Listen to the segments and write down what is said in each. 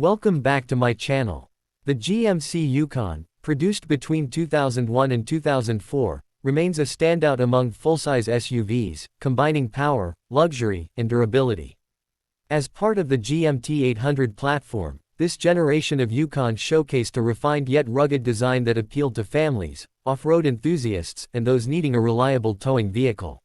Welcome back to my channel. The GMC Yukon, produced between 2001 and 2004, remains a standout among full-size SUVs, combining power, luxury, and durability. As part of the GMT 800 platform, this generation of Yukon showcased a refined yet rugged design that appealed to families, off-road enthusiasts, and those needing a reliable towing vehicle.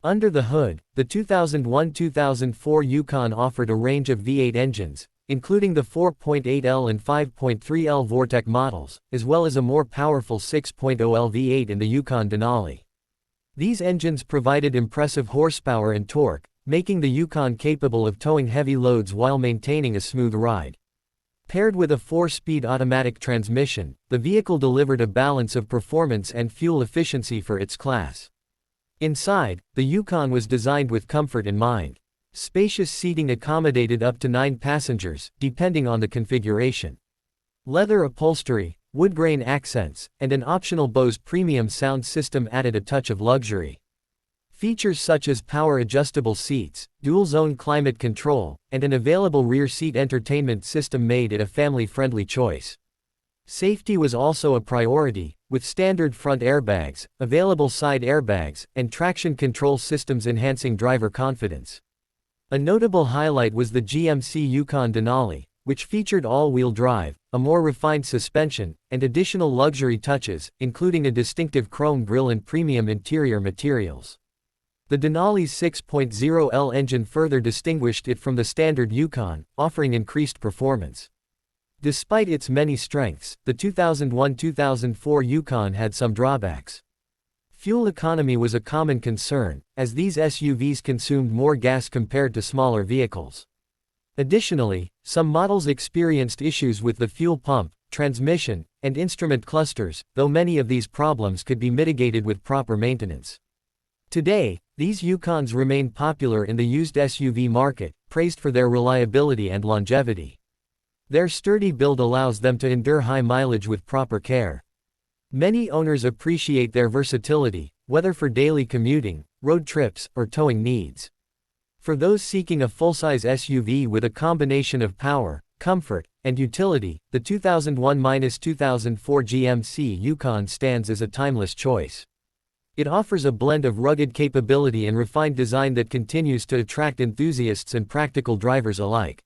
Under the hood, the 2001-2004 Yukon offered a range of V8 engines, including the 4.8L and 5.3L Vortec models, as well as a more powerful 6.0L V8 in the Yukon Denali. These engines provided impressive horsepower and torque, making the Yukon capable of towing heavy loads while maintaining a smooth ride. Paired with a 4-speed automatic transmission, the vehicle delivered a balance of performance and fuel efficiency for its class. Inside, the Yukon was designed with comfort in mind. Spacious seating accommodated up to 9 passengers, depending on the configuration. Leather upholstery, wood grain accents, and an optional Bose premium sound system added a touch of luxury. Features such as power-adjustable seats, dual-zone climate control, and an available rear seat entertainment system made it a family-friendly choice. Safety was also a priority, with standard front airbags, available side airbags, and traction control systems enhancing driver confidence. A notable highlight was the GMC Yukon Denali, which featured all-wheel drive, a more refined suspension, and additional luxury touches, including a distinctive chrome grille and premium interior materials. The Denali's 6.0L engine further distinguished it from the standard Yukon, offering increased performance. Despite its many strengths, the 2001-2004 Yukon had some drawbacks. Fuel economy was a common concern, as these SUVs consumed more gas compared to smaller vehicles. Additionally, some models experienced issues with the fuel pump, transmission, and instrument clusters, though many of these problems could be mitigated with proper maintenance. Today, these Yukons remain popular in the used SUV market, praised for their reliability and longevity. Their sturdy build allows them to endure high mileage with proper care. Many owners appreciate their versatility, whether for daily commuting, road trips, or towing needs. For those seeking a full-size SUV with a combination of power, comfort, and utility, the 2001-2004 GMC Yukon stands as a timeless choice. It offers a blend of rugged capability and refined design that continues to attract enthusiasts and practical drivers alike.